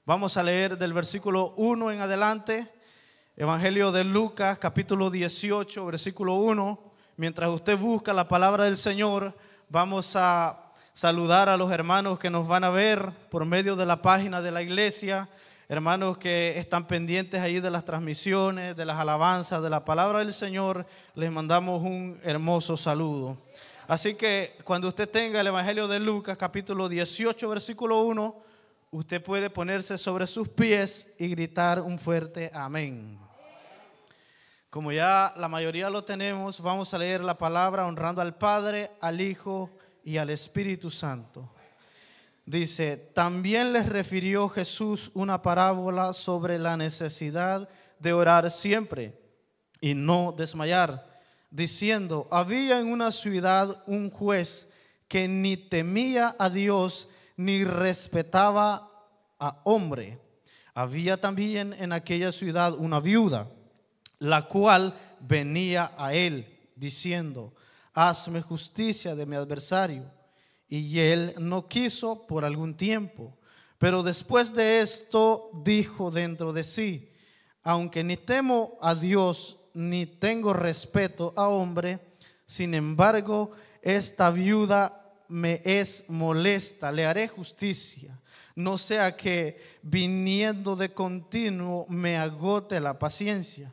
Vamos a leer del versículo 1 en adelante. Evangelio de Lucas, capítulo 18, versículo 1. Mientras usted busca la palabra del Señor, vamos a saludar a los hermanos que nos van a ver por medio de la página de la iglesia. Hermanos que están pendientes ahí de las transmisiones, de las alabanzas, de la palabra del Señor, les mandamos un hermoso saludo. Así que cuando usted tenga el Evangelio de Lucas, capítulo 18, versículo 1, usted puede ponerse sobre sus pies y gritar un fuerte amén. Como ya la mayoría lo tenemos, vamos a leer la palabra honrando al Padre, al Hijo y al Espíritu Santo. Dice: también les refirió Jesús una parábola sobre la necesidad de orar siempre y no desmayar, diciendo: había en una ciudad un juez que ni temía a Dios ni respetaba a hombre. Había también en aquella ciudad una viuda, la cual venía a él diciendo: hazme justicia de mi adversario. Y él no quiso por algún tiempo. Pero después de esto dijo dentro de sí: aunque ni temo a Dios ni tengo respeto a hombre, sin embargo esta viuda me es molesta, le haré justicia, no sea que viniendo de continuo me agote la paciencia.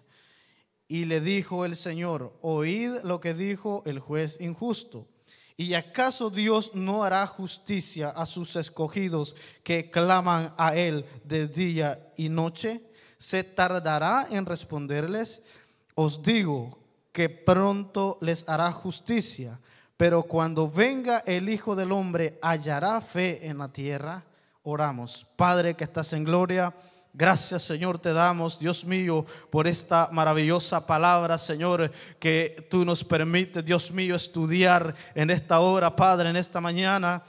Y le dijo el Señor: oíd lo que dijo el juez injusto. ¿Y acaso Dios no hará justicia a sus escogidos que claman a Él de día y noche? ¿Se tardará en responderles? Os digo que pronto les hará justicia. Pero cuando venga el Hijo del Hombre, ¿hallará fe en la tierra? Oramos. Padre que estás en gloria, gracias, Señor, te damos, Dios mío, por esta maravillosa palabra, Señor, que tú nos permites, Dios mío, estudiar en esta hora, Padre, en esta mañana.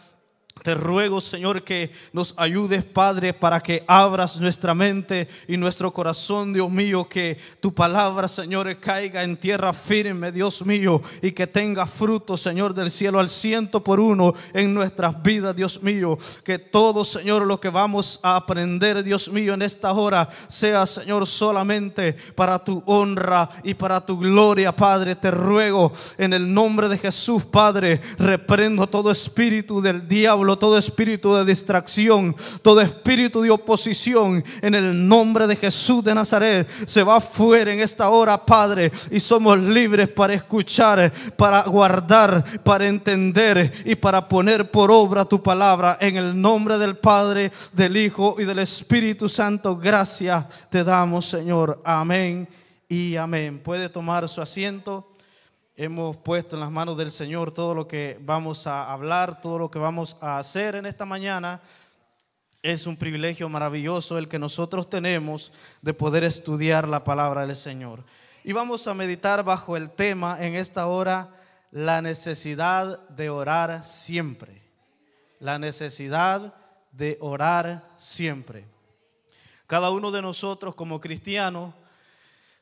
Te ruego, Señor, que nos ayudes, Padre, para que abras nuestra mente y nuestro corazón, Dios mío, que tu palabra, Señor, caiga en tierra firme, Dios mío, y que tenga fruto, Señor, del cielo al 100% en nuestras vidas, Dios mío. Que todo, Señor, lo que vamos a aprender, Dios mío, en esta hora sea, Señor, solamente para tu honra y para tu gloria, Padre. Te ruego en el nombre de Jesús, Padre, reprendo todo espíritu del diablo, todo espíritu de distracción, todo espíritu de oposición, en el nombre de Jesús de Nazaret, se va fuera en esta hora, Padre, y somos libres para escuchar, para guardar, para entender y para poner por obra tu palabra, en el nombre del Padre, del Hijo y del Espíritu Santo. Gracias te damos, Señor. Amén y amén. Puede tomar su asiento. Hemos puesto en las manos del Señor todo lo que vamos a hablar, todo lo que vamos a hacer en esta mañana. Es un privilegio maravilloso el que nosotros tenemos de poder estudiar la palabra del Señor. Y vamos a meditar bajo el tema en esta hora: la necesidad de orar siempre. La necesidad de orar siempre. Cada uno de nosotros como cristianos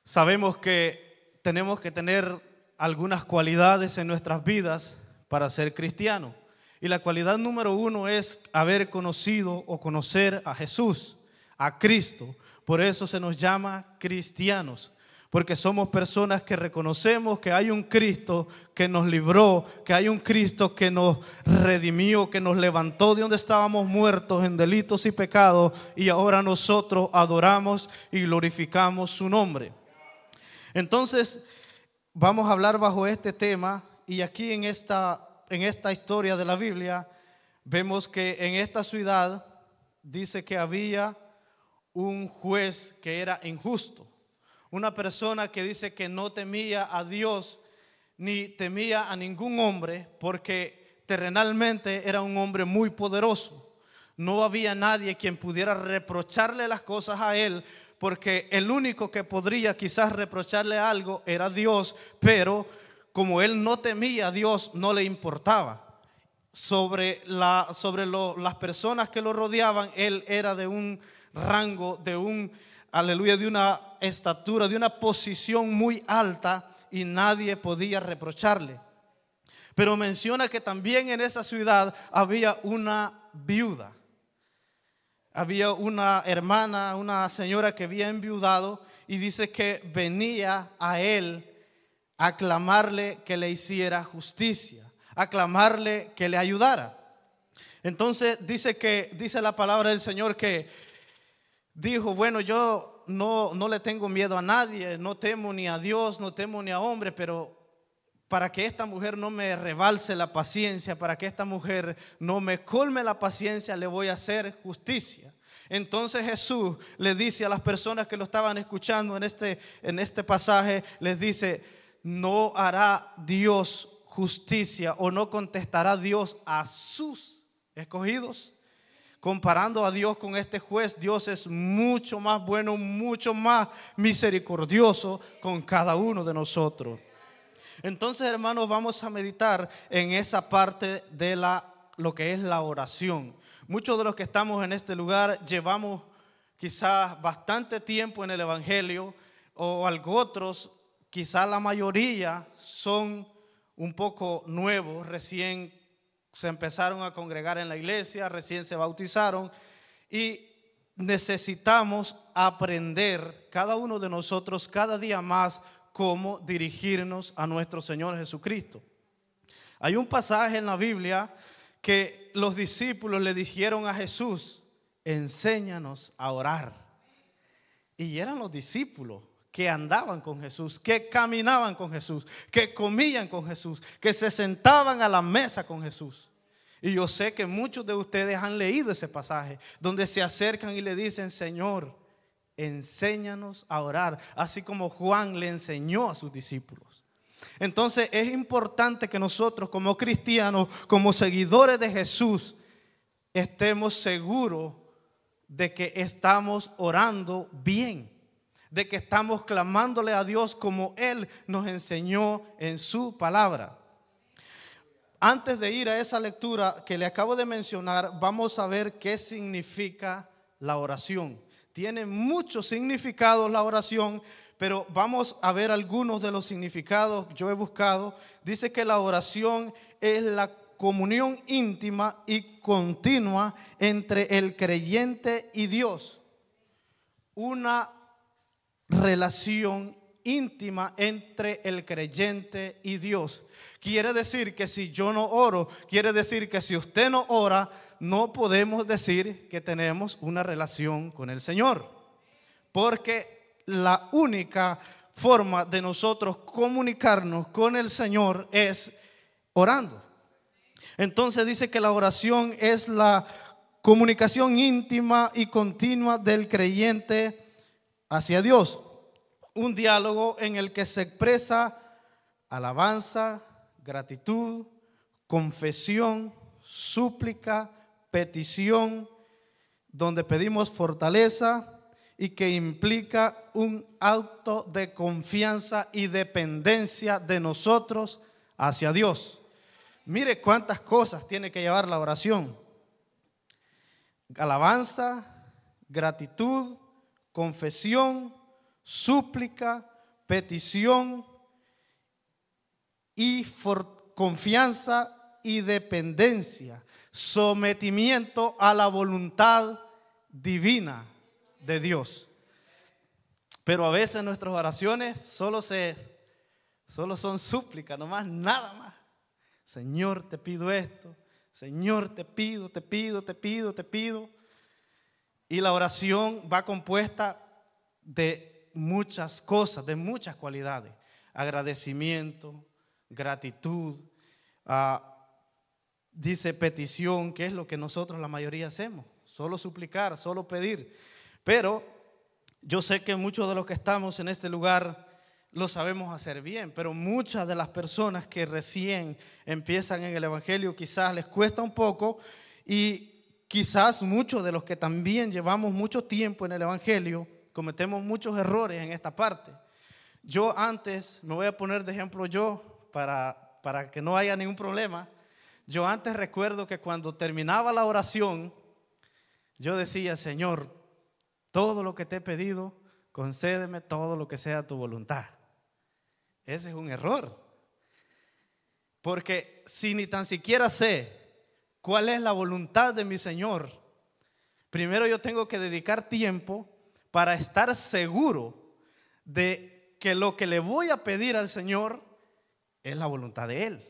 sabemos que tenemos que tener algunas cualidades en nuestras vidas para ser cristiano. Y la cualidad número uno es haber conocido o conocer a Jesús, a Cristo. Por eso se nos llama cristianos, porque somos personas que reconocemos que hay un Cristo que nos libró, que hay un Cristo que nos redimió, que nos levantó de donde estábamos muertos en delitos y pecados, y ahora nosotros adoramos y glorificamos su nombre. Entonces, vamos a hablar bajo este tema, y aquí en esta historia de la Biblia vemos que en esta ciudad dice que había un juez que era injusto, una persona que dice que no temía a Dios ni temía a ningún hombre, porque terrenalmente era un hombre muy poderoso. No había nadie quien pudiera reprocharle las cosas a él, porque el único que podría quizás reprocharle algo era Dios, pero como él no temía a Dios, no le importaba. Sobre las personas que lo rodeaban, él era de un rango, de una estatura, de una posición muy alta, y nadie podía reprocharle. Pero menciona que también en esa ciudad había una viuda. había una hermana, una señora que había enviudado y dice que venía a él a clamarle que le hiciera justicia, a clamarle que le ayudara. Entonces dice la palabra del Señor que dijo, bueno, yo no le tengo miedo a nadie, no temo ni a Dios, no temo ni a hombre, pero para que esta mujer no me rebalse la paciencia, para que esta mujer no me colme la paciencia, le voy a hacer justicia. Entonces Jesús le dice a las personas que lo estaban escuchando en este pasaje, les dice, no hará Dios justicia o no contestará Dios a sus escogidos. Comparando a Dios con este juez, Dios es mucho más bueno, mucho más misericordioso con cada uno de nosotros. Entonces, hermanos, vamos a meditar en esa parte de lo que es la oración. Muchos de los que estamos en este lugar llevamos quizás bastante tiempo en el Evangelio, o algo otros, quizás la mayoría son un poco nuevos, recién se empezaron a congregar en la iglesia, recién se bautizaron y necesitamos aprender cada uno de nosotros cada día más cómo dirigirnos a nuestro Señor Jesucristo. Hay un pasaje en la Biblia que los discípulos le dijeron a Jesús, enséñanos a orar. Y eran los discípulos que andaban con Jesús, que caminaban con Jesús, que comían con Jesús, que se sentaban a la mesa con Jesús. Y yo sé que muchos de ustedes han leído ese pasaje donde se acercan y le dicen, Señor, enséñanos a orar, así como Juan le enseñó a sus discípulos. Entonces es importante que nosotros como cristianos, como seguidores de Jesús, estemos seguros de que estamos orando bien, de que estamos clamándole a Dios como Él nos enseñó en su palabra. Antes de ir a esa lectura que le acabo de mencionar, vamos a ver qué significa la oración. Tiene muchos significados la oración, pero vamos a ver algunos de los significados que yo he buscado. Dice que la oración es la comunión íntima y continua entre el creyente y Dios. Una relación íntima entre el creyente y Dios. Quiere decir que si yo no oro, quiere decir que si usted no ora, no podemos decir que tenemos una relación con el Señor. Porque la única forma de nosotros comunicarnos con el Señor es orando. Entonces dice que la oración es la comunicación íntima y continua del creyente hacia Dios. Un diálogo en el que se expresa alabanza, gratitud, confesión, súplica, petición, donde pedimos fortaleza y que implica un acto de confianza y dependencia de nosotros hacia Dios. Mire cuántas cosas tiene que llevar la oración: alabanza, gratitud, confesión, súplica, petición y confianza y dependencia, sometimiento a la voluntad divina de Dios. Pero a veces nuestras oraciones solo son súplicas, nomás, nada más. Señor, te pido esto. Señor, te pido. Y la oración va compuesta de muchas cosas, de muchas cualidades: agradecimiento, gratitud, dice petición, que es lo que nosotros la mayoría hacemos, solo suplicar, solo pedir. Pero yo sé que muchos de los que estamos en este lugar lo sabemos hacer bien, pero muchas de las personas que recién empiezan en el Evangelio quizás les cuesta un poco, y quizás muchos de los que también llevamos mucho tiempo en el Evangelio cometemos muchos errores en esta parte. Yo antes, me voy a poner de ejemplo yo para que no haya ningún problema. Yo antes recuerdo que cuando terminaba la oración, yo decía: Señor, todo lo que te he pedido, concédeme todo lo que sea tu voluntad. Ese es un error, porque si ni tan siquiera sé cuál es la voluntad de mi Señor, Primero yo tengo que dedicar tiempo para estar seguro de que lo que le voy a pedir al Señor es la voluntad de Él.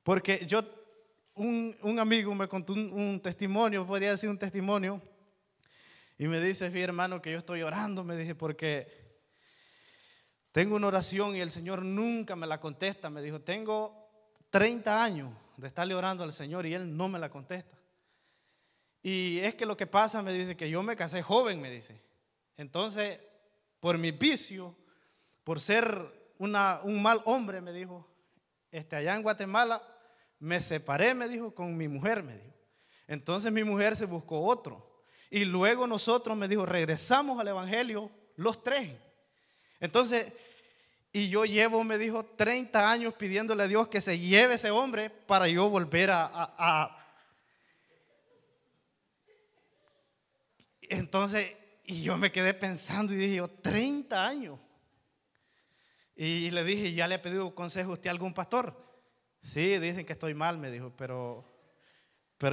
Porque un amigo me contó un testimonio, podría decir un testimonio, y me dice: fíjate, hermano, que yo estoy orando, me dice, porque tengo una oración y el Señor nunca me la contesta. Me dijo: tengo 30 años de estarle orando al Señor y Él no me la contesta. Y es que lo que pasa, me dice, que yo me casé joven, me dice. Entonces, por mi vicio, por ser un mal hombre, me dijo, allá en Guatemala, me separé, me dijo, con mi mujer, me dijo. Entonces mi mujer se buscó otro. Y luego nosotros, me dijo, regresamos al evangelio los tres. Entonces, y yo llevo, me dijo, 30 años pidiéndole a Dios que se lleve ese hombre para yo volver Entonces, y yo me quedé pensando y dije yo, 30 años. Y le dije: ¿ya le ha pedido consejo a usted a algún pastor? Sí, dicen que estoy mal, me dijo, pero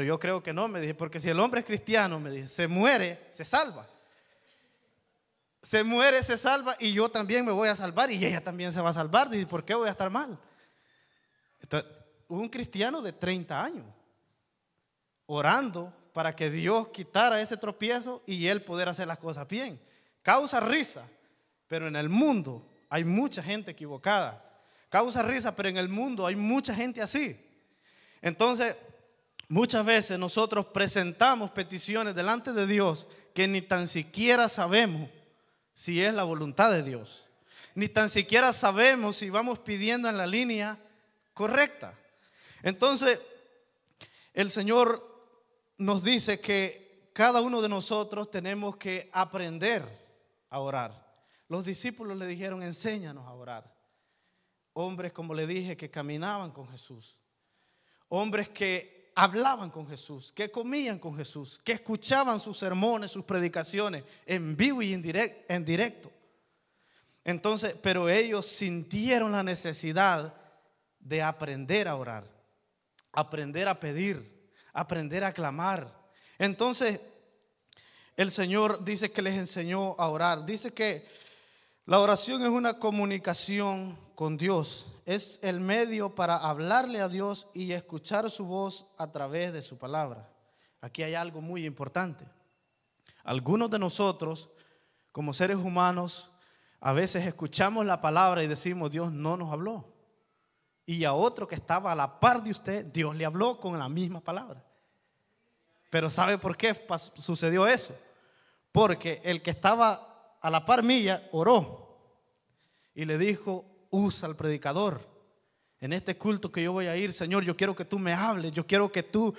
yo creo que no, me dije, porque si el hombre es cristiano, me dije, se muere, se salva. Se muere, se salva, y yo también me voy a salvar y ella también se va a salvar. Dice: ¿por qué voy a estar mal? Entonces, un cristiano de 30 años orando para que Dios quitara ese tropiezo y él poder hacer las cosas bien. Causa risa, pero en el mundo hay mucha gente equivocada. Causa risa, pero en el mundo hay mucha gente así. Entonces, muchas veces nosotros presentamos peticiones delante de Dios que ni tan siquiera sabemos si es la voluntad de Dios. Ni tan siquiera sabemos si vamos pidiendo en la línea correcta. Entonces, el Señor nos dice que cada uno de nosotros tenemos que aprender a orar. Los discípulos le dijeron: enséñanos a orar. Hombres, como le dije, que caminaban con Jesús. Hombres que hablaban con Jesús, que comían con Jesús, que escuchaban sus sermones, sus predicaciones en vivo y en directo. Entonces, pero ellos sintieron la necesidad de aprender a orar, aprender a pedir, aprender a clamar. Entonces, el Señor dice que les enseñó a orar. Dice que la oración es una comunicación con Dios. Es el medio para hablarle a Dios y escuchar su voz a través de su palabra. Aquí hay algo muy importante. Algunos de nosotros, como seres humanos, a veces escuchamos la palabra y decimos: Dios no nos habló. Y a otro que estaba a la par de usted, Dios le habló con la misma palabra. Pero ¿sabe por qué sucedió eso? Porque el que estaba a la par mía oró y le dijo: usa al predicador. En este culto que yo voy a ir, Señor, yo quiero que tú me hables. Yo quiero que tú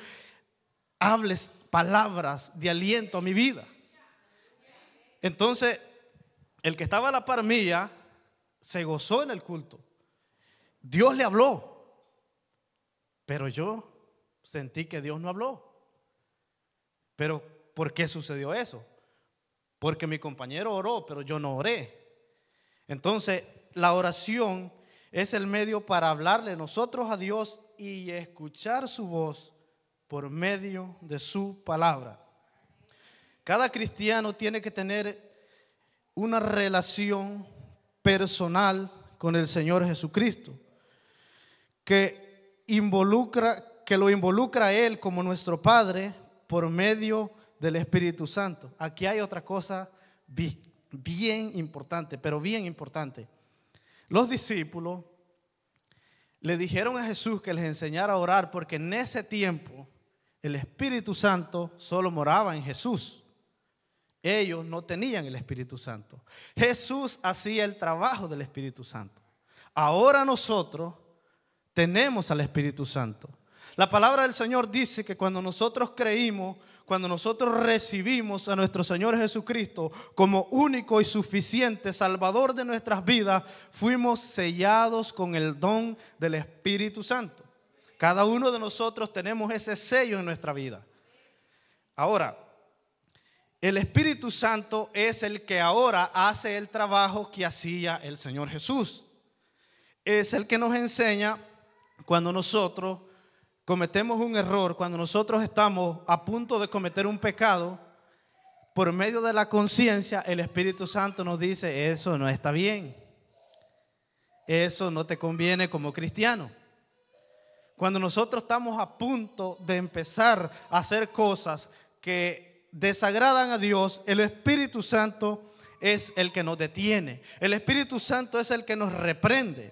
hables palabras de aliento a mi vida. Entonces, el que estaba a la par mía se gozó en el culto. Dios le habló, pero yo sentí que Dios no habló. Pero ¿por qué sucedió eso? Porque mi compañero oró, pero yo no oré. Entonces, la oración es el medio para hablarle nosotros a Dios y escuchar su voz por medio de su palabra. Cada cristiano tiene que tener una relación personal con el Señor Jesucristo, que lo involucra a Él como nuestro Padre por medio del Espíritu Santo. Aquí hay otra cosa bien importante, pero bien importante. Los discípulos le dijeron a Jesús que les enseñara a orar, porque en ese tiempo el Espíritu Santo solo moraba en Jesús. Ellos no tenían el Espíritu Santo. Jesús hacía el trabajo del Espíritu Santo. Ahora nosotros tenemos al Espíritu Santo. La palabra del Señor dice que cuando nosotros creímos, cuando nosotros recibimos a nuestro Señor Jesucristo como único y suficiente Salvador de nuestras vidas, fuimos sellados con el don del Espíritu Santo. Cada uno de nosotros tenemos ese sello en nuestra vida. Ahora, el Espíritu Santo es el que ahora hace el trabajo que hacía el Señor Jesús. Es el que nos enseña cuando nosotros cometemos un error cuando nosotros estamos a punto de cometer un pecado. Por medio de la conciencia, el Espíritu Santo nos dice: eso no está bien, eso no te conviene como cristiano. Cuando nosotros estamos a punto de empezar a hacer cosas que desagradan a Dios, el Espíritu Santo es el que nos detiene. El Espíritu Santo es el que nos reprende.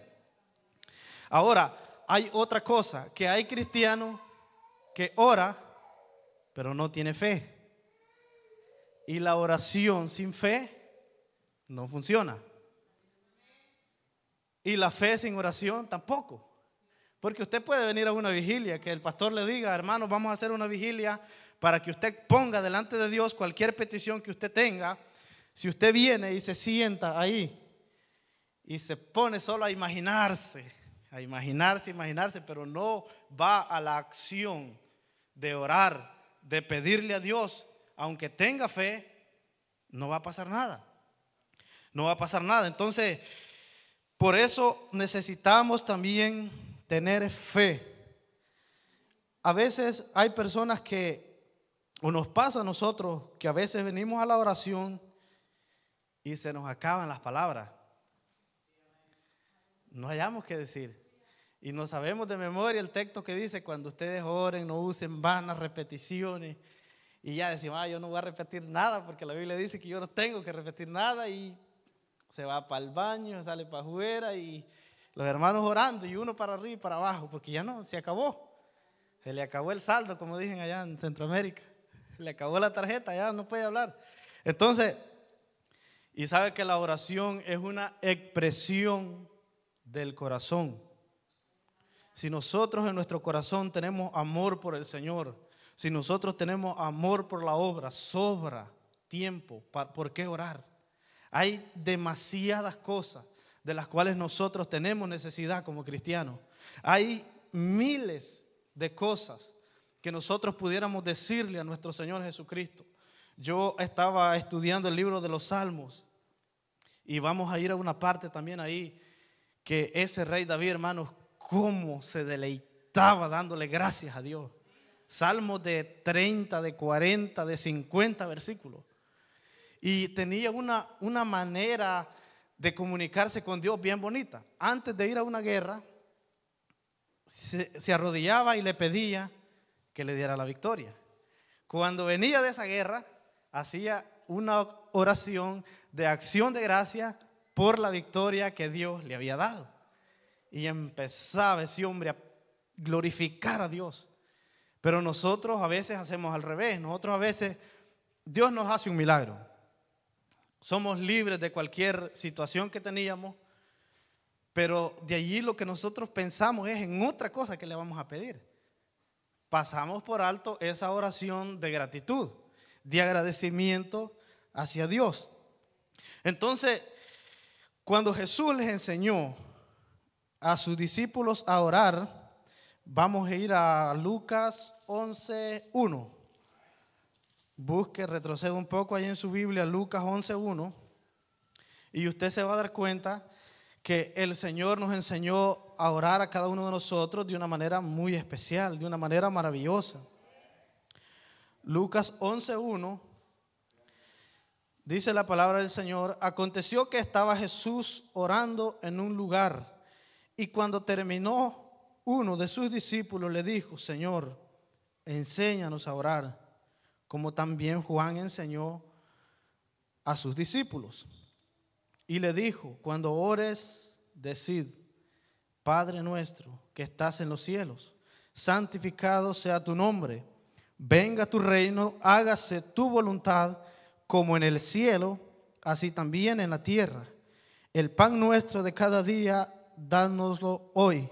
Ahora, hay otra cosa, que hay cristianos que ora, pero no tiene fe. Y la oración sin fe no funciona. Y la fe sin oración tampoco. Porque usted puede venir a una vigilia, que el pastor le diga: hermanos, vamos a hacer una vigilia para que usted ponga delante de Dios cualquier petición que usted tenga. Si usted viene y se sienta ahí y se pone solo a imaginarse, pero no va a la acción de orar, de pedirle a Dios, aunque tenga fe, no va a pasar nada. No va a pasar nada. Entonces, por eso necesitamos también tener fe. A veces hay personas o nos pasa a nosotros, que a veces venimos a la oración y se nos acaban las palabras. No hayamos que decir. Y no sabemos de memoria el texto que dice: cuando ustedes oren, no usen vanas repeticiones. Y ya decimos: yo no voy a repetir nada, porque la Biblia dice que yo no tengo que repetir nada. Y se va para el baño, sale para afuera, y los hermanos orando, y uno para arriba y para abajo, porque ya no, se acabó. Se le acabó el saldo, como dicen allá en Centroamérica. Se le acabó la tarjeta, ya no puede hablar. Entonces, y sabe que la oración es una expresión del corazón. Si nosotros en nuestro corazón tenemos amor por el Señor, si nosotros tenemos amor por la obra, sobra tiempo. ¿Por qué orar? Hay demasiadas cosas de las cuales nosotros tenemos necesidad como cristianos. Hay miles de cosas que nosotros pudiéramos decirle a nuestro Señor Jesucristo. Yo estaba estudiando el libro de los Salmos, y vamos a ir a una parte también ahí, que ese rey David, hermanos, cómo se deleitaba dándole gracias a Dios. Salmos de 30, de 40, de 50 versículos. Y tenía una manera de comunicarse con Dios bien bonita. Antes de ir a una guerra, se arrodillaba y le pedía que le diera la victoria. Cuando venía de esa guerra, hacía una oración de acción de gracia por la victoria que Dios le había dado. Y empezaba ese hombre a glorificar a Dios. Pero nosotros a veces hacemos al revés. Nosotros a veces, Dios nos hace un milagro. Somos libres de cualquier situación que teníamos, pero de allí lo que nosotros pensamos es en otra cosa que le vamos a pedir. Pasamos por alto esa oración de gratitud, de agradecimiento hacia Dios. Entonces, cuando Jesús les enseñó a sus discípulos a orar, vamos a ir a Lucas 11:1. Busque, retroceda un poco ahí en su Biblia, Lucas 11:1, y usted se va a dar cuenta que el Señor nos enseñó a orar a cada uno de nosotros de una manera muy especial, de una manera maravillosa. Lucas 11:1 dice la palabra del Señor: aconteció que estaba Jesús orando en un lugar, y cuando terminó, uno de sus discípulos le dijo: Señor, enséñanos a orar, como también Juan enseñó a sus discípulos. Y le dijo: cuando ores, decid: Padre nuestro que estás en los cielos, santificado sea tu nombre, venga tu reino, hágase tu voluntad, como en el cielo, así también en la tierra. El pan nuestro de cada día, dánoslo hoy,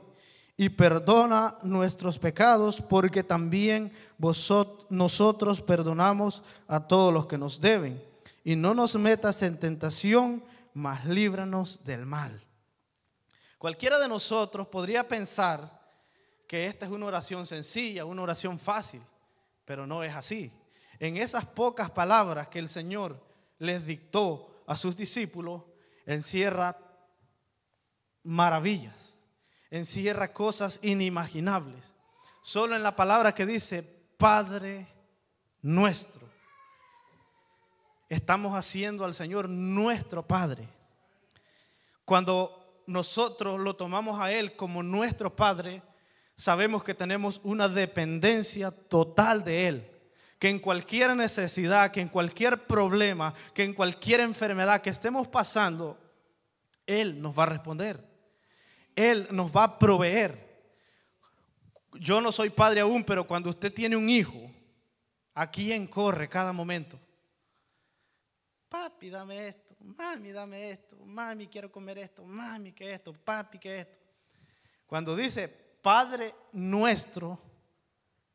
y perdona nuestros pecados, porque también nosotros perdonamos a todos los que nos deben. Y no nos metas en tentación, mas líbranos del mal. Cualquiera de nosotros podría pensar que esta es una oración sencilla, una oración fácil, pero no es así. En esas pocas palabras que el Señor les dictó a sus discípulos, encierra maravillas, encierra cosas inimaginables. solo en la palabra que dice Padre nuestro. Estamos haciendo al Señor nuestro Padre. Cuando nosotros lo tomamos a Él como nuestro Padre, sabemos que tenemos una dependencia total de Él. Que en cualquier necesidad, que en cualquier problema, que en cualquier enfermedad que estemos pasando, Él nos va a responder. Él nos va a proveer. Yo no soy padre aún, pero cuando usted tiene un hijo, ¿a quién corre cada momento? Papi, dame esto. Mami, dame esto. Mami, quiero comer esto. Mami, que esto. Papi, que esto. Cuando dice Padre nuestro,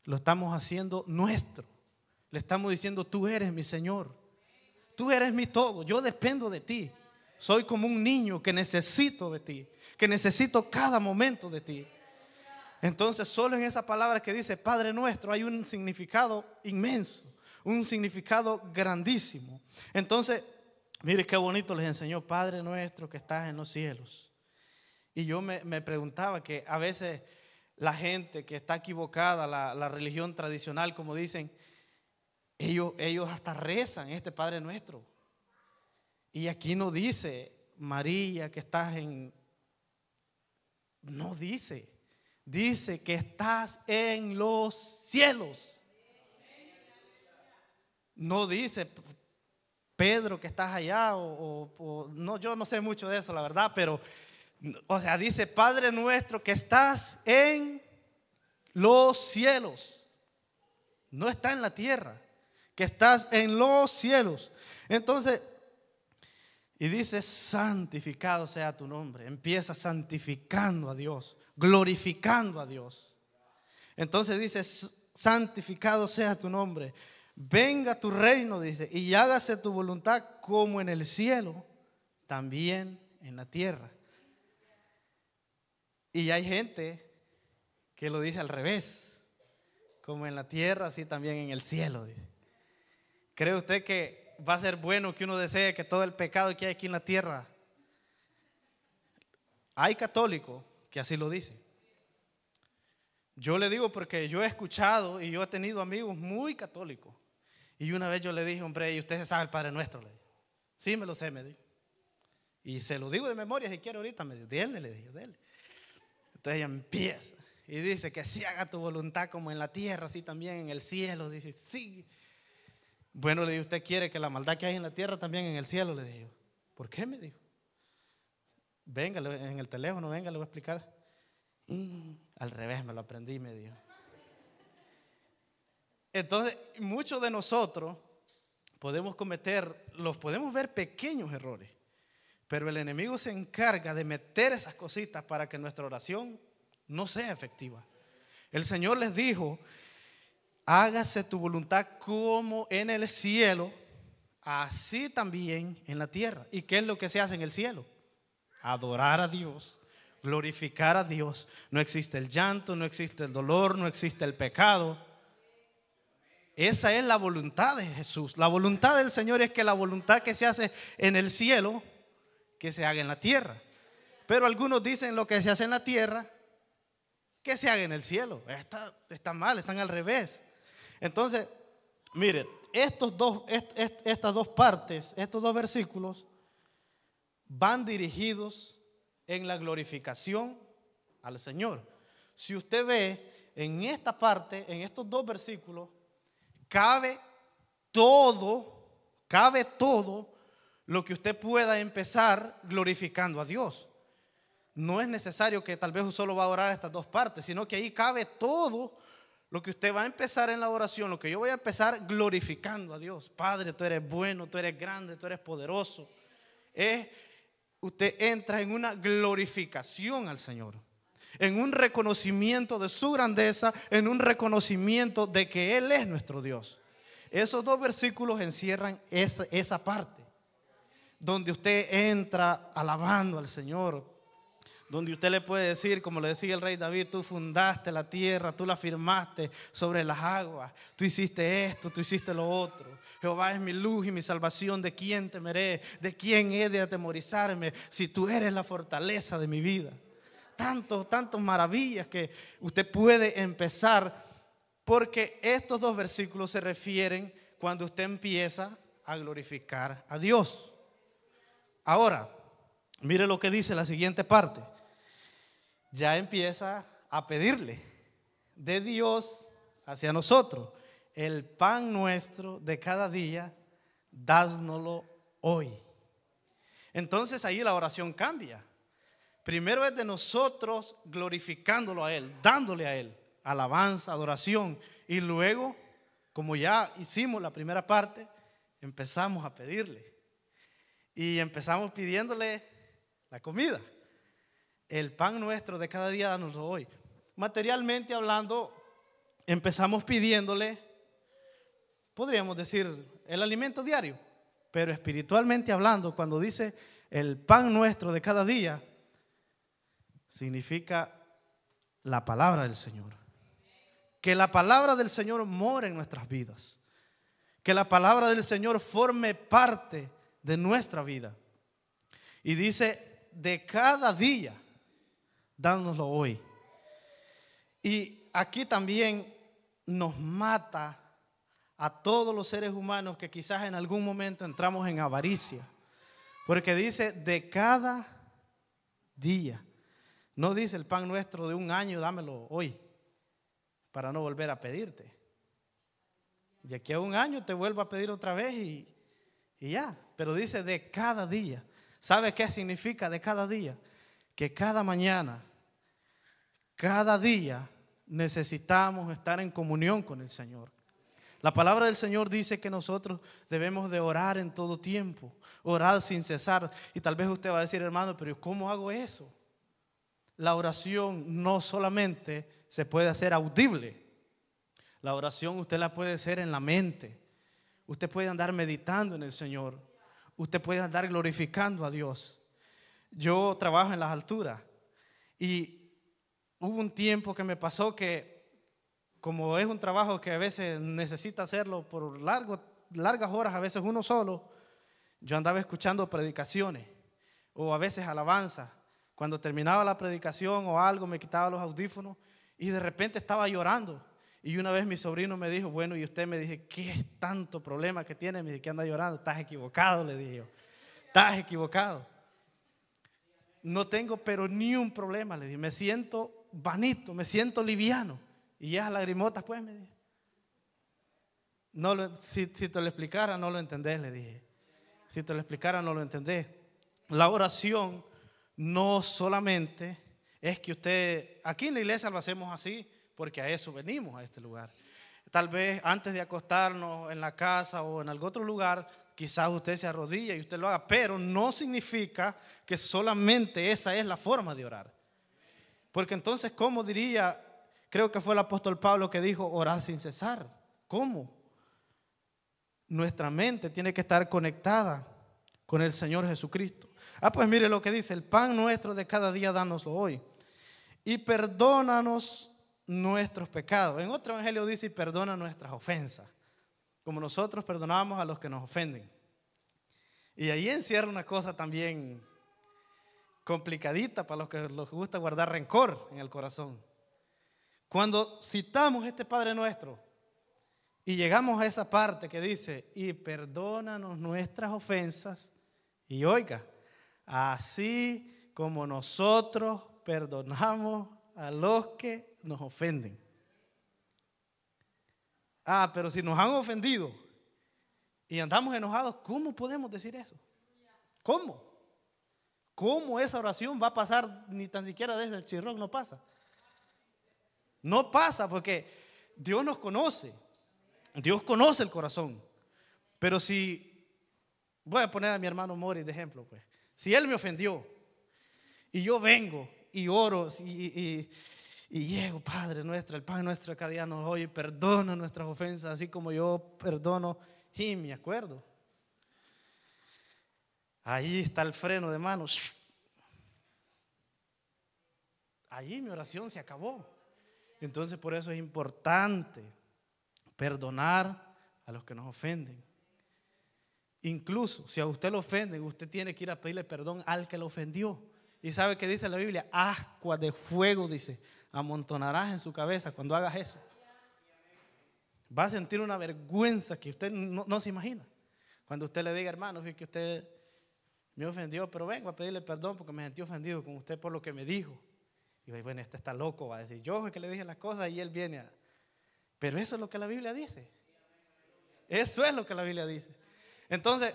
lo estamos haciendo nuestro. Le estamos diciendo, tú eres mi Señor. Tú eres mi todo. Yo dependo de ti. Soy como un niño que necesito de ti, que necesito cada momento de ti. Entonces, solo en esa palabra que dice Padre nuestro hay un significado inmenso, un significado grandísimo. Entonces, mire qué bonito les enseñó Padre nuestro que estás en los cielos. Y yo me preguntaba que a veces la gente que está equivocada, la religión tradicional, como dicen, ellos hasta rezan este Padre nuestro. Y aquí no dice María que estás en... No dice. Dice que estás en los cielos. No dice Pedro que estás allá no, yo no sé mucho de eso, la verdad, pero o sea, dice Padre nuestro que estás en los cielos. No está en la tierra, que estás en los cielos. Entonces, y dice santificado sea tu nombre. Empieza santificando a Dios, glorificando a Dios. Entonces dice santificado sea tu nombre. Venga tu reino, dice, y hágase tu voluntad como en el cielo, también en la tierra. Y hay gente que lo dice al revés, como en la tierra, así también en el cielo, dice. ¿Cree usted que va a ser bueno que uno desee que todo el pecado que hay aquí en la tierra? Hay católicos que así lo dicen. Yo le digo porque yo he escuchado y yo he tenido amigos muy católicos. Y una vez yo le dije, hombre, ¿y usted se sabe el Padre Nuestro? Le dije. Sí, me lo sé, me dijo. Y se lo digo de memoria si quiere ahorita, me dijo, dele, le dije, dele. Entonces ella empieza y dice que si haga tu voluntad como en la tierra, así también en el cielo. Dice, sí. Bueno, le dije, ¿usted quiere que la maldad que hay en la tierra también en el cielo? Le dije, ¿por qué? Me dijo. Venga, en el teléfono, venga, le voy a explicar. Al revés, me lo aprendí, me dijo. Entonces, muchos de nosotros podemos ver pequeños errores, pero el enemigo se encarga de meter esas cositas para que nuestra oración no sea efectiva. El Señor les dijo, hágase tu voluntad como en el cielo, así también en la tierra. ¿Y qué es lo que se hace en el cielo? Adorar a Dios, glorificar a Dios. No existe el llanto, no existe el dolor, no existe el pecado. Esa es la voluntad de Jesús. La voluntad del Señor es que la voluntad que se hace en el cielo, que se haga en la tierra. Pero algunos dicen lo que se hace en la tierra, que se haga en el cielo. Está mal, están al revés. Entonces, mire, estas dos partes, estos dos versículos van dirigidos en la glorificación al Señor. Si usted ve en esta parte, en estos dos versículos, cabe todo lo que usted pueda empezar glorificando a Dios. No es necesario que tal vez solo va a orar estas dos partes, sino que ahí cabe todo lo que usted va a empezar en la oración, lo que yo voy a empezar glorificando a Dios. Padre, tú eres bueno, tú eres grande, tú eres poderoso. Usted entra en una glorificación al Señor, en un reconocimiento de su grandeza, en un reconocimiento de que Él es nuestro Dios. Esos dos versículos encierran esa parte, donde usted entra alabando al Señor, donde usted le puede decir, como le decía el rey David, tú fundaste la tierra, tú la firmaste sobre las aguas, tú hiciste esto, tú hiciste lo otro. Jehová es mi luz y mi salvación, ¿de quién temeré? ¿De quién he de atemorizarme? Si tú eres la fortaleza de mi vida. tantas maravillas que usted puede empezar, porque estos dos versículos se refieren cuando usted empieza a glorificar a Dios. Ahora, mire lo que dice la siguiente parte. Ya empieza a pedirle de Dios hacia nosotros: el pan nuestro de cada día, dásnoslo hoy. Entonces ahí la oración cambia. Primero es de nosotros glorificándolo a Él, dándole a Él alabanza, adoración, y luego, como ya hicimos la primera parte, empezamos a pedirle. Y empezamos pidiéndole la comida. El pan nuestro de cada día, dánoslo hoy. Materialmente hablando, empezamos pidiéndole, podríamos decir, el alimento diario. Pero espiritualmente hablando, cuando dice el pan nuestro de cada día, significa la palabra del Señor. Que la palabra del Señor more en nuestras vidas. Que la palabra del Señor forme parte de nuestra vida. Y dice, de cada día, dánoslo hoy. Y aquí también nos mata a todos los seres humanos que quizás en algún momento entramos en avaricia. Porque dice, de cada día. No dice el pan nuestro de un año, dámelo hoy, para no volver a pedirte. De aquí a un año te vuelvo a pedir otra vez y ya. Pero dice de cada día. ¿Sabe qué significa de cada día? Que cada mañana, cada día necesitamos estar en comunión con el Señor. La palabra del Señor dice que nosotros debemos de orar en todo tiempo, orar sin cesar. Y tal vez usted va a decir, hermano, pero ¿cómo hago eso? La oración no solamente se puede hacer audible. La oración usted la puede hacer en la mente. Usted puede andar meditando en el Señor. Usted puede andar glorificando a Dios. Yo trabajo en las alturas y hubo un tiempo que me pasó que, como es un trabajo que a veces necesita hacerlo por largas horas, a veces uno solo, yo andaba escuchando predicaciones o a veces alabanza. Cuando terminaba la predicación o algo, me quitaba los audífonos y de repente estaba llorando. Y una vez mi sobrino me dijo, bueno, y usted, me dije, ¿qué es tanto problema que tiene? Me dije, ¿qué anda llorando? Estás equivocado, le dije yo. Estás equivocado. No tengo pero ni un problema, le dije. Me siento vanito, me siento liviano. Y esas lagrimotas, pues, me dije. Si te lo explicara, no lo entendés, le dije. Si te lo explicara, no lo entendés. La oración no solamente es que usted, aquí en la iglesia lo hacemos así, porque a eso venimos a este lugar. Tal vez antes de acostarnos en la casa o en algún otro lugar, quizás usted se arrodilla y usted lo haga, pero no significa que solamente esa es la forma de orar. Porque entonces, ¿cómo diría? Creo que fue el apóstol Pablo que dijo, orar sin cesar. ¿Cómo? Nuestra mente tiene que estar conectada con el Señor Jesucristo. Pues mire lo que dice, el pan nuestro de cada día, dánoslo hoy. Y perdónanos nuestros pecados. En otro evangelio dice, y perdona nuestras ofensas, como nosotros perdonamos a los que nos ofenden. Y ahí encierra una cosa también complicadita para los que les gusta guardar rencor en el corazón. Cuando citamos este Padre Nuestro y llegamos a esa parte que dice, y perdónanos nuestras ofensas, y oiga, así como nosotros perdonamos a los que nos ofenden. Pero si nos han ofendido y andamos enojados, ¿cómo podemos decir eso? ¿Cómo? ¿Cómo esa oración va a pasar? Ni tan siquiera desde el chirrón no pasa. No pasa porque Dios nos conoce. Dios conoce el corazón. Pero si, voy a poner a mi hermano Morris de ejemplo, pues. Si él me ofendió y yo vengo y oro y llego, Padre nuestro, el pan nuestro cada día nos oye, perdona nuestras ofensas, así como yo perdono, y me acuerdo. Ahí está el freno de manos. Allí mi oración se acabó. Entonces por eso es importante perdonar a los que nos ofenden. Incluso si a usted lo ofenden, usted tiene que ir a pedirle perdón al que lo ofendió. Y sabe que dice la Biblia, ascuas de fuego, dice, amontonarás en su cabeza cuando hagas eso. Va a sentir una vergüenza que usted no se imagina. Cuando usted le diga, hermano, fíjate que usted me ofendió, pero vengo a pedirle perdón porque me sentí ofendido con usted por lo que me dijo. Y bueno, este está loco, va a decir, yo fue que le dije las cosas y él viene a... Pero eso es lo que la Biblia dice. Eso es lo que la Biblia dice. Entonces,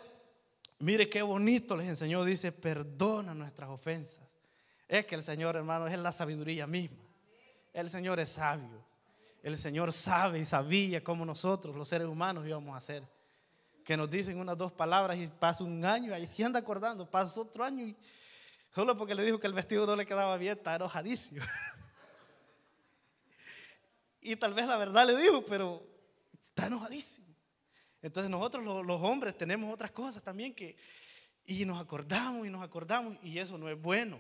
mire qué bonito les enseñó, dice, perdona nuestras ofensas. Es que el Señor, hermano, es la sabiduría misma. El Señor es sabio. El Señor sabe y sabía cómo nosotros, los seres humanos, íbamos a hacer. Que nos dicen unas 2 palabras y pasa un año y ahí se anda acordando, pasa otro año y solo porque le dijo que el vestido no le quedaba bien, está enojadísimo. Y tal vez la verdad le dijo, pero está enojadísimo. Entonces nosotros los hombres tenemos otras cosas también y nos acordamos y eso no es bueno,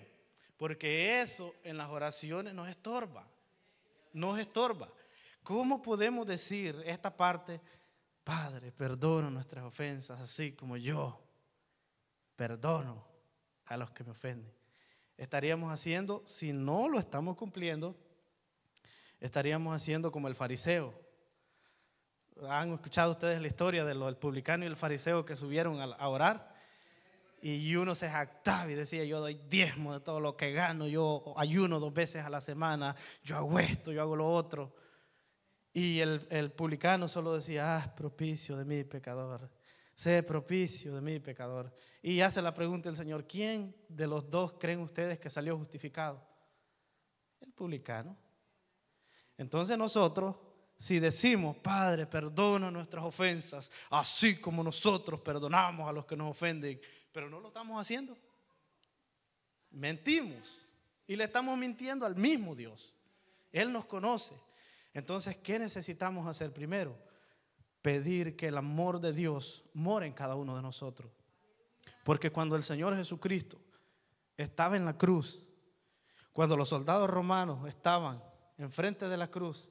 porque eso en las oraciones nos estorba. Nos estorba. ¿Cómo podemos decir esta parte? Padre, perdona nuestras ofensas, así como yo perdono a los que me ofenden. Estaríamos haciendo, si no lo estamos cumpliendo, estaríamos haciendo como el fariseo. ¿Han escuchado ustedes la historia del publicano y el fariseo que subieron a orar? Y uno se jactaba y decía, yo doy diezmo de todo lo que gano, yo ayuno 2 veces a la semana, yo hago esto, yo hago lo otro. Y el publicano solo decía, haz propicio de mí, pecador. Sé propicio de mí, pecador. Y hace la pregunta el Señor, ¿quién de los 2 creen ustedes que salió justificado? El publicano. Entonces nosotros, si decimos, Padre, perdona nuestras ofensas, así como nosotros perdonamos a los que nos ofenden, pero no lo estamos haciendo, mentimos y le estamos mintiendo al mismo Dios. Él nos conoce. Entonces, ¿qué necesitamos hacer primero? Pedir que el amor de Dios more en cada uno de nosotros. Porque cuando el Señor Jesucristo estaba en la cruz, cuando los soldados romanos estaban enfrente de la cruz,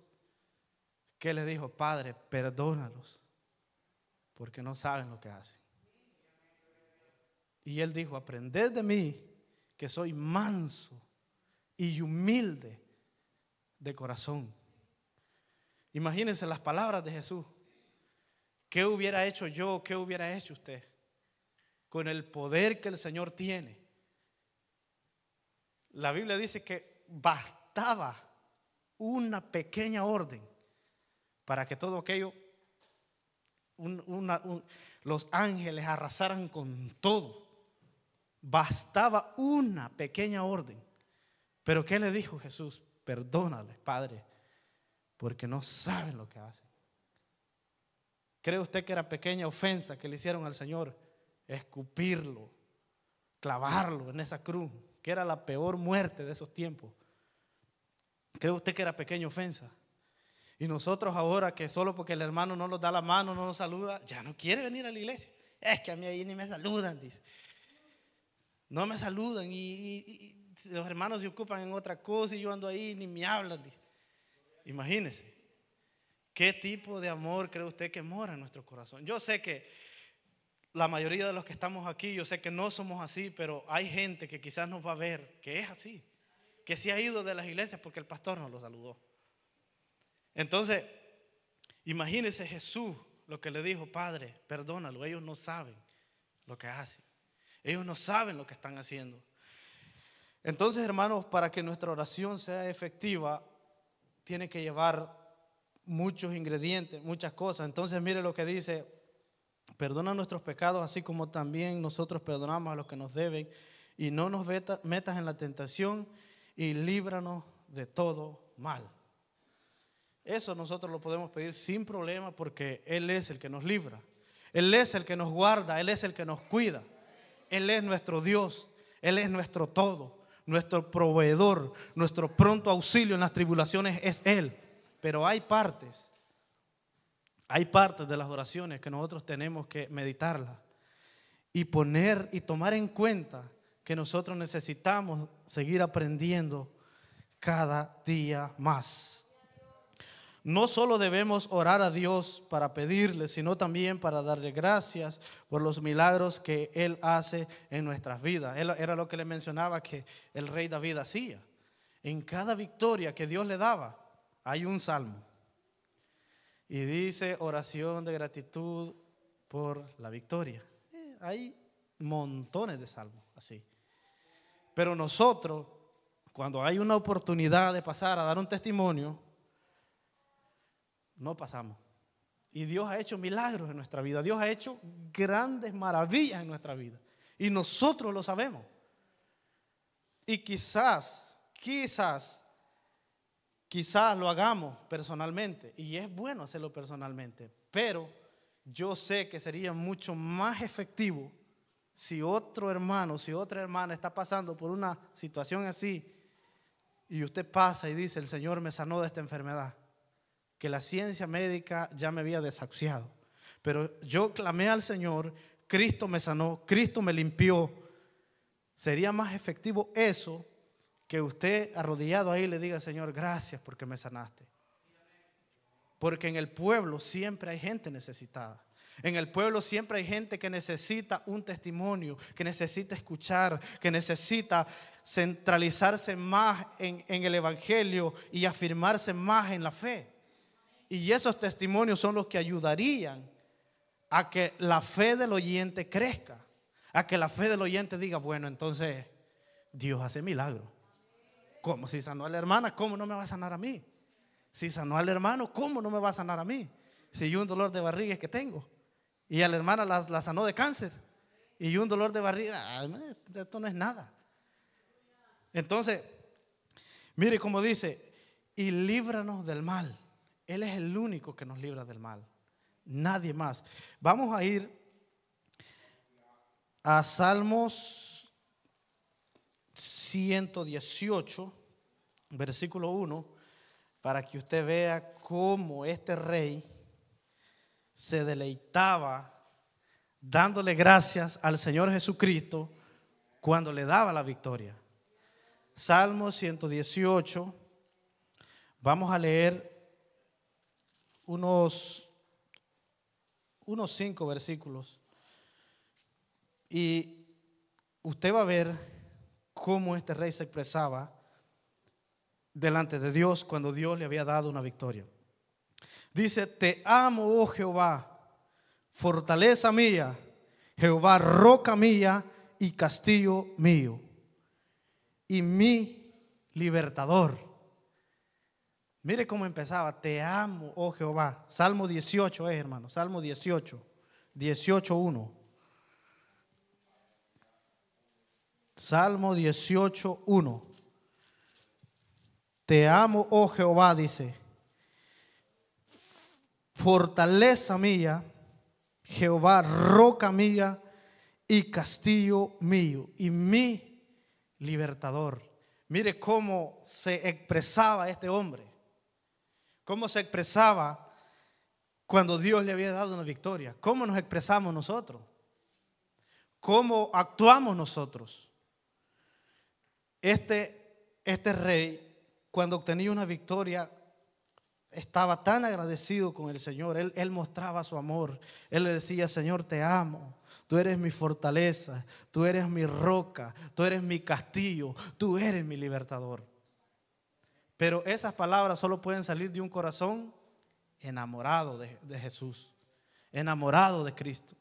¿qué le dijo? Padre, perdónalos, porque no saben lo que hacen. Y Él dijo, aprended de mí, que soy manso y humilde de corazón. Imagínense las palabras de Jesús. ¿Qué hubiera hecho yo? ¿Qué hubiera hecho usted? Con el poder que el Señor tiene. La Biblia dice que bastaba una pequeña orden para que todo aquello, los ángeles arrasaran con todo. Bastaba una pequeña orden. Pero ¿qué le dijo Jesús? Perdónales, Padre, porque no saben lo que hacen. ¿Cree usted que era pequeña ofensa que le hicieron al Señor? Escupirlo, clavarlo en esa cruz, que era la peor muerte de esos tiempos. ¿Cree usted que era pequeña ofensa? Y nosotros ahora, que solo porque el hermano no nos da la mano, no nos saluda, ya no quiere venir a la iglesia. Es que a mí ahí ni me saludan, dice. No me saludan y los hermanos se ocupan en otra cosa y yo ando ahí ni me hablan, dice. Imagínese. ¿Qué tipo de amor cree usted que mora en nuestro corazón? Yo sé que la mayoría de los que estamos aquí, yo sé que no somos así, pero hay gente que quizás nos va a ver que es así, que se ha ido de las iglesias porque el pastor nos lo saludó. Entonces, imagínese Jesús lo que le dijo, Padre, perdónalo, ellos no saben lo que hacen, ellos no saben lo que están haciendo. Entonces, hermanos, para que nuestra oración sea efectiva, tiene que llevar muchos ingredientes, muchas cosas. Entonces mire lo que dice: perdona nuestros pecados así como también nosotros perdonamos a los que nos deben, y no nos metas en la tentación, y líbranos de todo mal. Eso nosotros lo podemos pedir sin problema, porque Él es el que nos libra, Él es el que nos guarda, Él es el que nos cuida, Él es nuestro Dios, Él es nuestro todo, nuestro proveedor, nuestro pronto auxilio en las tribulaciones es Él. Pero hay partes de las oraciones que nosotros tenemos que meditarlas y poner y tomar en cuenta que nosotros necesitamos seguir aprendiendo cada día más. No solo debemos orar a Dios para pedirle, sino también para darle gracias por los milagros que Él hace en nuestras vidas. Era lo que le mencionaba que el rey David hacía. En cada victoria que Dios le daba, hay un salmo. Y dice oración de gratitud por la victoria. Hay montones de salmos así. Pero nosotros, cuando hay una oportunidad de pasar a dar un testimonio, no pasamos. Y Dios ha hecho milagros en nuestra vida. Dios ha hecho grandes maravillas en nuestra vida. Y nosotros lo sabemos. Y quizás lo hagamos personalmente. Y es bueno hacerlo personalmente. Pero yo sé que sería mucho más efectivo si otro hermano, si otra hermana está pasando por una situación así y usted pasa y dice: el Señor me sanó de esta enfermedad, que la ciencia médica ya me había desahuciado, pero yo clamé al Señor, Cristo me sanó, Cristo me limpió. Sería más efectivo eso que usted arrodillado ahí le diga: Señor, gracias porque me sanaste. Porque en el pueblo siempre hay gente necesitada. En el pueblo siempre hay gente que necesita un testimonio, que necesita escuchar, que necesita centralizarse más en el evangelio y afirmarse más en la fe. Y esos testimonios son los que ayudarían a que la fe del oyente crezca, a que la fe del oyente diga: bueno, entonces Dios hace milagros. ¿Cómo? Si sanó a la hermana, ¿cómo no me va a sanar a mí? Si sanó al hermano, ¿cómo no me va a sanar a mí? Si yo un dolor de barriga es que tengo, y a la hermana la sanó de cáncer, y yo un dolor de barriga, esto no es nada. Entonces, mire cómo dice: y líbranos del mal. Él es el único que nos libra del mal, nadie más. Vamos a ir a Salmos 118, versículo 1, para que usted vea cómo este rey se deleitaba dándole gracias al Señor Jesucristo cuando le daba la victoria. Salmo 118, vamos a leer unos 5 versículos y usted va a ver cómo este rey se expresaba delante de Dios cuando Dios le había dado una victoria. Dice: te amo, oh Jehová, fortaleza mía, Jehová, roca mía y castillo mío, y mi libertador. Mire cómo empezaba: te amo, oh Jehová. Salmo 18 hermano, Salmo 18, 1. Salmo 18, 1. Te amo, oh Jehová, dice, fortaleza mía, Jehová, roca mía y castillo mío, y mi libertador. Mire cómo se expresaba este hombre, cómo se expresaba cuando Dios le había dado una victoria. ¿Cómo nos expresamos nosotros? ¿Cómo actuamos nosotros? Este rey, cuando obtenía una victoria, estaba tan agradecido con el Señor. Él mostraba su amor. Él le decía: Señor, te amo. Tú eres mi fortaleza, tú eres mi roca, tú eres mi castillo, tú eres mi libertador. Pero esas palabras solo pueden salir de un corazón enamorado de Jesús, enamorado de Cristo.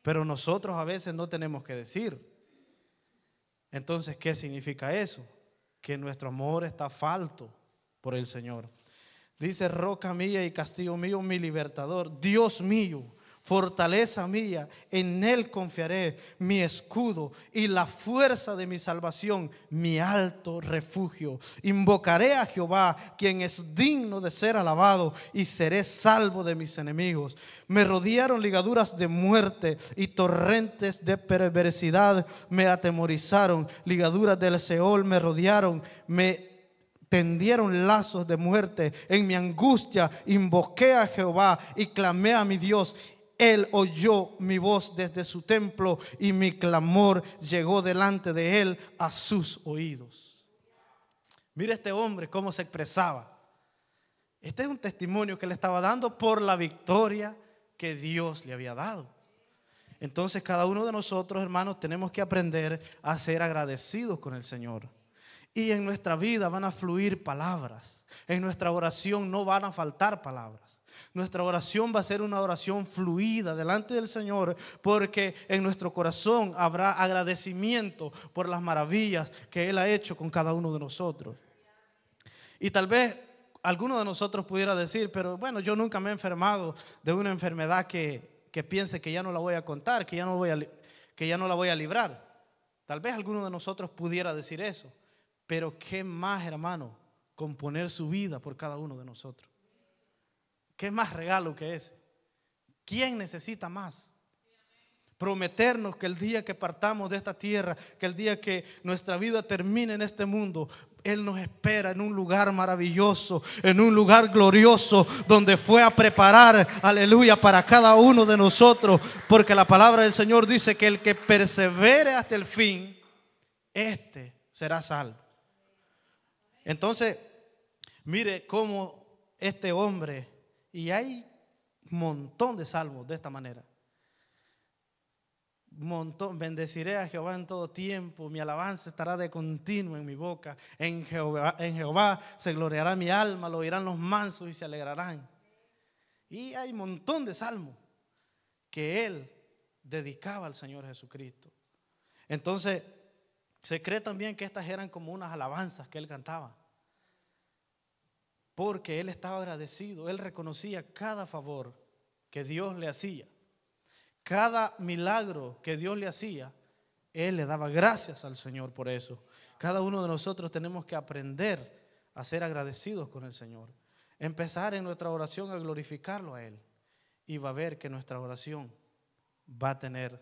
Pero nosotros a veces no tenemos que decir. Entonces, ¿qué significa eso? Que nuestro amor está falto por el Señor. Dice: roca mía y castillo mío, mi libertador, Dios mío, fortaleza mía, en Él confiaré, mi escudo y la fuerza de mi salvación, mi alto refugio. Invocaré a Jehová, quien es digno de ser alabado, y seré salvo de mis enemigos. Me rodearon ligaduras de muerte y torrentes de perversidad me atemorizaron. Ligaduras del Seol me rodearon, me tendieron lazos de muerte. En mi angustia invoqué a Jehová y clamé a mi Dios. Él oyó mi voz desde su templo y mi clamor llegó delante de él a sus oídos. Mira este hombre cómo se expresaba. Este es un testimonio que él estaba dando por la victoria que Dios le había dado. Entonces cada uno de nosotros, hermanos, tenemos que aprender a ser agradecidos con el Señor. Y en nuestra vida van a fluir palabras. En nuestra oración no van a faltar palabras. Nuestra oración va a ser una oración fluida delante del Señor, porque en nuestro corazón habrá agradecimiento por las maravillas que Él ha hecho con cada uno de nosotros. Y tal vez alguno de nosotros pudiera decir, pero bueno, yo nunca me he enfermado de una enfermedad que piense que ya no la voy a contar, que ya no la voy a librar. Tal vez alguno de nosotros pudiera decir eso. Pero qué más, hermano, componer su vida por cada uno de nosotros. ¿Qué más regalo que ese? ¿Quién necesita más? Prometernos que el día que partamos de esta tierra, que el día que nuestra vida termine en este mundo, Él nos espera en un lugar maravilloso, en un lugar glorioso, donde fue a preparar, aleluya, para cada uno de nosotros. Porque la palabra del Señor dice que el que persevere hasta el fin, este será salvo. Entonces, mire cómo este hombre, y hay un montón de salmos de esta manera. Bendeciré a Jehová en todo tiempo, mi alabanza estará de continuo en mi boca. En Jehová se gloriará mi alma, lo oirán los mansos y se alegrarán. Y hay un montón de salmos que él dedicaba al Señor Jesucristo. Entonces, se cree también que estas eran como unas alabanzas que él cantaba, porque él estaba agradecido. Él reconocía cada favor que Dios le hacía, cada milagro que Dios le hacía. Él le daba gracias al Señor por eso. Cada uno de nosotros tenemos que aprender a ser agradecidos con el Señor, empezar en nuestra oración a glorificarlo a Él, y va a ver que nuestra oración va a tener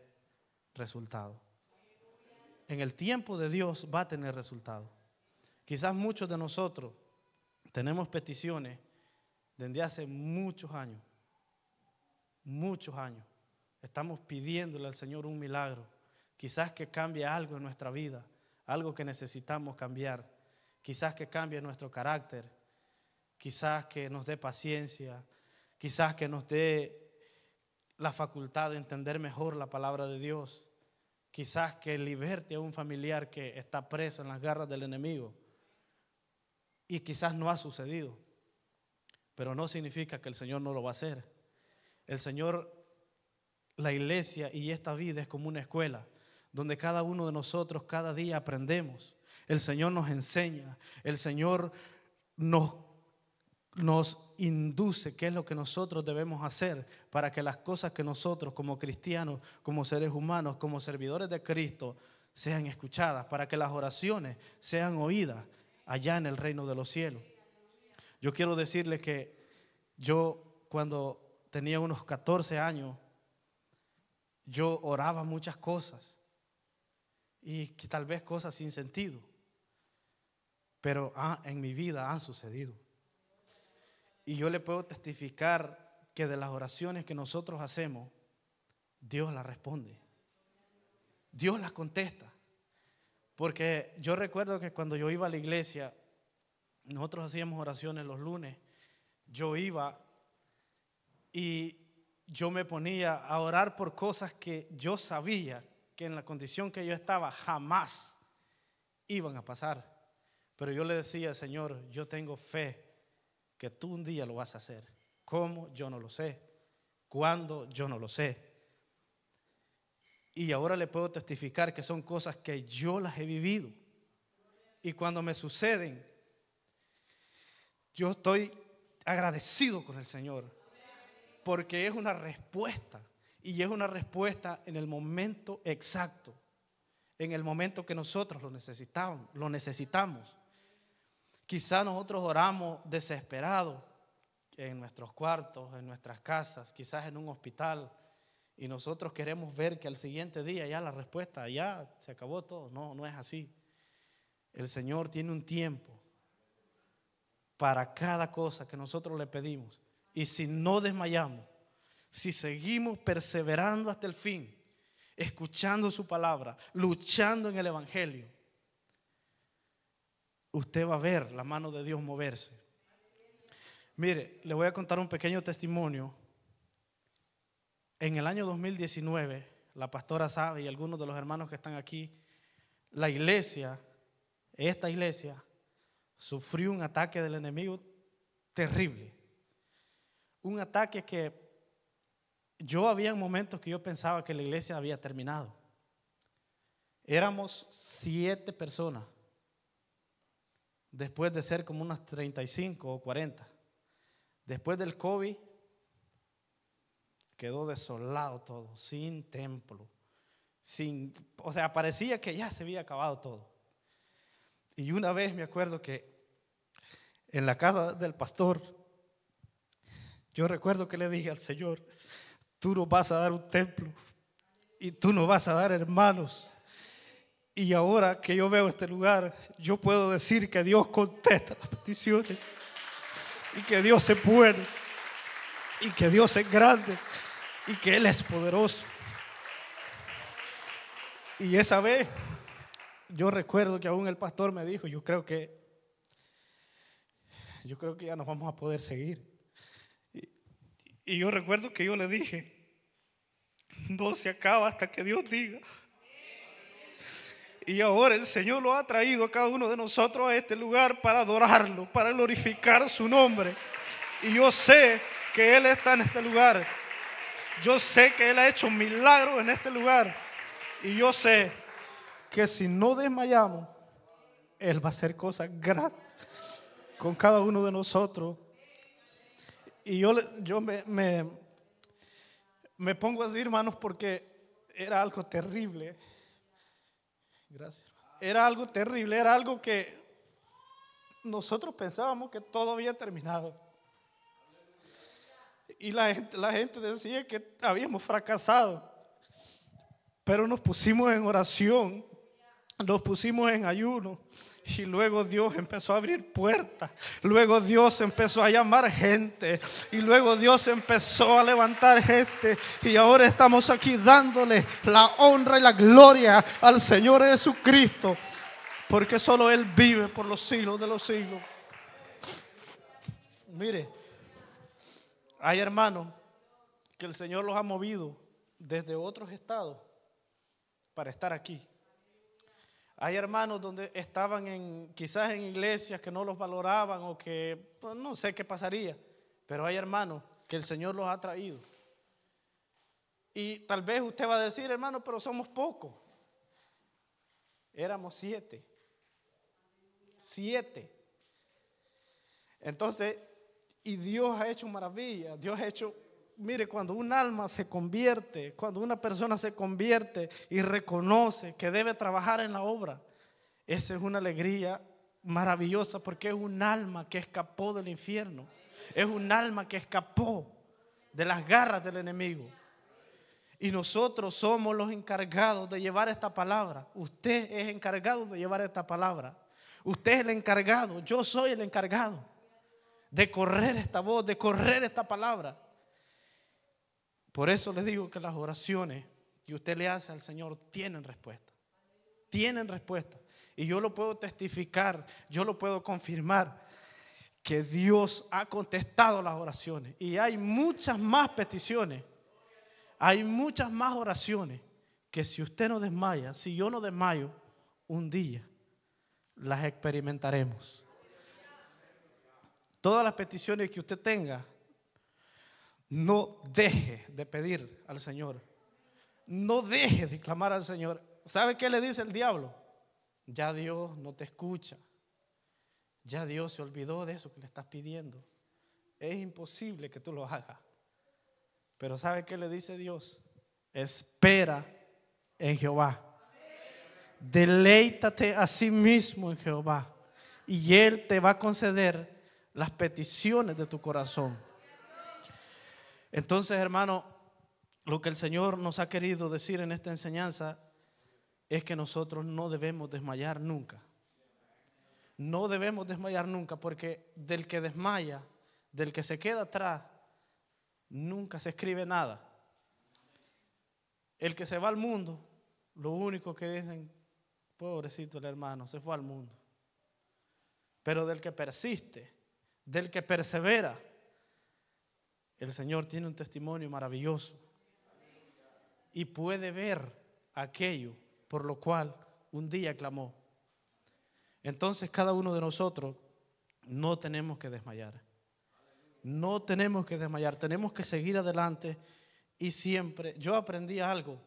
resultado. En el tiempo de Dios va a tener resultado. Quizás muchos de nosotros tenemos peticiones desde hace muchos años. Estamos pidiéndole al Señor un milagro. Quizás que cambie algo en nuestra vida, algo que necesitamos cambiar. Quizás que cambie nuestro carácter. Quizás que nos dé paciencia. Quizás que nos dé la facultad de entender mejor la palabra de Dios. Quizás que liberte a un familiar que está preso en las garras del enemigo. Y quizás no ha sucedido, pero no significa que el Señor no lo va a hacer. El Señor, la iglesia y esta vida es como una escuela donde cada uno de nosotros cada día aprendemos. El Señor nos enseña, el Señor nos induce qué es lo que nosotros debemos hacer para que las cosas que nosotros como cristianos, como seres humanos, como servidores de Cristo sean escuchadas, para que las oraciones sean oídas allá en el reino de los cielos. Yo quiero decirle que yo, cuando tenía unos 14 años, yo oraba muchas cosas, y que tal vez cosas sin sentido, pero en mi vida han sucedido. Y yo le puedo testificar que de las oraciones que nosotros hacemos, Dios las responde, Dios las contesta. Porque yo recuerdo que cuando yo iba a la iglesia, nosotros hacíamos oraciones los lunes. Yo iba y yo me ponía a orar por cosas que yo sabía que en la condición que yo estaba jamás iban a pasar. Pero yo le decía, Señor, yo tengo fe que tú un día lo vas a hacer. ¿Cómo? Yo no lo sé. ¿Cuándo? Yo no lo sé. Y ahora le puedo testificar que son cosas que yo las he vivido. Y cuando me suceden, yo estoy agradecido con el Señor, porque es una respuesta. Y es una respuesta en el momento exacto, en el momento que nosotros lo necesitamos. Quizá nosotros oramos desesperados en nuestros cuartos, en nuestras casas, quizás en un hospital, y nosotros queremos ver que al siguiente día ya la respuesta, ya se acabó todo. No es así. El Señor tiene un tiempo para cada cosa que nosotros le pedimos. Y si no desmayamos, si seguimos perseverando hasta el fin, escuchando su palabra, luchando en el evangelio, usted va a ver la mano de Dios moverse. Mire, le voy a contar un pequeño testimonio. En el año 2019, la pastora sabe y algunos de los hermanos que están aquí, la iglesia, esta iglesia, sufrió un ataque del enemigo terrible. Un ataque que yo había momentos que yo pensaba que la iglesia había terminado. Éramos 7 personas, después de ser como unas 35 o 40. Después del COVID, quedó desolado todo, sin templo, o sea, parecía que ya se había acabado todo. Y una vez me acuerdo que en la casa del pastor, yo recuerdo que le dije al Señor: tú nos vas a dar un templo y tú nos vas a dar hermanos. Y ahora que yo veo este lugar, yo puedo decir que Dios contesta las peticiones y que Dios es bueno y que Dios es grande y que Él es poderoso. Y esa vez yo recuerdo que aún el pastor me dijo: yo creo que ya nos vamos a poder seguir. Y yo recuerdo que yo le dije: no se acaba hasta que Dios diga. Y ahora el Señor lo ha traído a cada uno de nosotros a este lugar para adorarlo, para glorificar su nombre. Y yo sé que Él está en este lugar. Yo sé que Él ha hecho milagros en este lugar. Y yo sé que si no desmayamos, Él va a hacer cosas grandes con cada uno de nosotros. Y yo me pongo así, hermanos, porque era algo terrible. Gracias. Era algo terrible, era algo que nosotros pensábamos que todo había terminado. Y la gente decía que habíamos fracasado. Pero nos pusimos en oración, nos pusimos en ayuno. Y luego Dios empezó a abrir puertas. Luego Dios empezó a llamar gente. Y luego Dios empezó a levantar gente. Y ahora estamos aquí dándole la honra y la gloria al Señor Jesucristo. Porque solo Él vive por los siglos de los siglos. Mire, hay hermanos que el Señor los ha movido desde otros estados para estar aquí. Hay hermanos donde estaban quizás en iglesias que no los valoraban o que pues, no sé qué pasaría, pero hay hermanos que el Señor los ha traído. Y tal vez usted va a decir: hermano, pero somos pocos. Éramos 7. Entonces, y Dios ha hecho maravillas. Dios ha hecho, mire, cuando un alma se convierte, cuando una persona se convierte y reconoce que debe trabajar en la obra, esa es una alegría maravillosa, porque es un alma que escapó del infierno. Es un alma que escapó de las garras del enemigo. Y nosotros somos los encargados de llevar esta palabra. Usted es encargado de llevar esta palabra. Usted es el encargado, yo soy el encargado de correr esta voz, de correr esta palabra. Por eso les digo que las oraciones que usted le hace al Señor tienen respuesta. Tienen respuesta. Y yo lo puedo testificar, yo lo puedo confirmar, que Dios ha contestado las oraciones. Y hay muchas más peticiones, hay muchas más oraciones que si usted no desmaya, si yo no desmayo, un día las experimentaremos. Todas las peticiones que usted tenga, no deje de pedir al Señor. No deje de clamar al Señor. ¿Sabe qué le dice el diablo? Ya Dios no te escucha. Ya Dios se olvidó de eso que le estás pidiendo. Es imposible que tú lo hagas. Pero ¿sabe qué le dice Dios? Espera en Jehová. Deleítate a sí mismo en Jehová. Y Él te va a conceder las peticiones de tu corazón. Entonces, hermano, lo que el Señor nos ha querido decir en esta enseñanza es que nosotros no debemos desmayar nunca. No debemos desmayar nunca, porque del que desmaya, del que se queda atrás, nunca se escribe nada. El que se va al mundo, lo único que dicen: pobrecito el hermano, se fue al mundo. Pero del que persiste, del que persevera, el Señor tiene un testimonio maravilloso y puede ver aquello por lo cual un día clamó. Entonces cada uno de nosotros no tenemos que desmayar. No tenemos que desmayar, tenemos que seguir adelante y siempre. Yo aprendí algo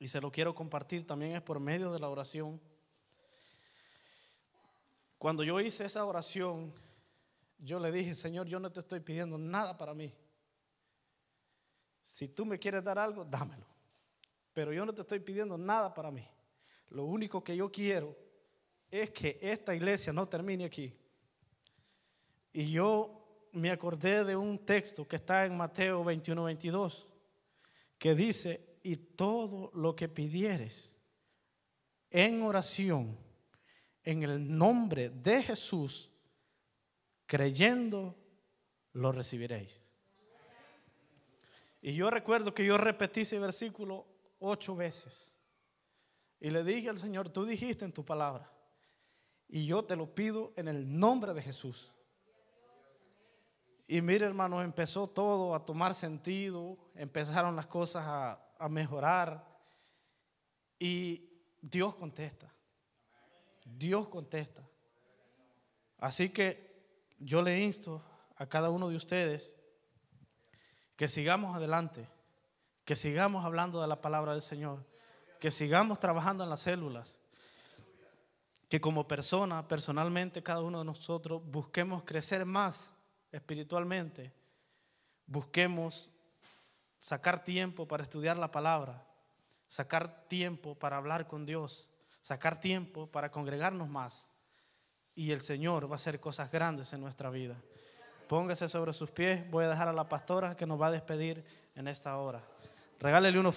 y se lo quiero compartir, también es por medio de la oración. Cuando yo hice esa oración, yo le dije: Señor, yo no te estoy pidiendo nada para mí. Si tú me quieres dar algo, dámelo. Pero yo no te estoy pidiendo nada para mí. Lo único que yo quiero es que esta iglesia no termine aquí. Y yo me acordé de un texto que está en Mateo 21:22, que dice: y todo lo que pidieres en oración, en el nombre de Jesús, creyendo, lo recibiréis. Y yo recuerdo que yo repetí ese versículo 8 veces. Y le dije al Señor: tú dijiste en tu palabra, y yo te lo pido en el nombre de Jesús. Y mire, hermanos, empezó todo a tomar sentido, empezaron las cosas a mejorar y Dios contesta. Dios contesta. Así que yo le insto a cada uno de ustedes que sigamos adelante, que sigamos hablando de la palabra del Señor, que sigamos trabajando en las células, que como persona, personalmente, cada uno de nosotros busquemos crecer más espiritualmente, busquemos sacar tiempo para estudiar la palabra, sacar tiempo para hablar con Dios, sacar tiempo para congregarnos más, y el Señor va a hacer cosas grandes en nuestra vida. Póngase sobre sus pies. Voy a dejar a la pastora que nos va a despedir en esta hora. Regálele uno.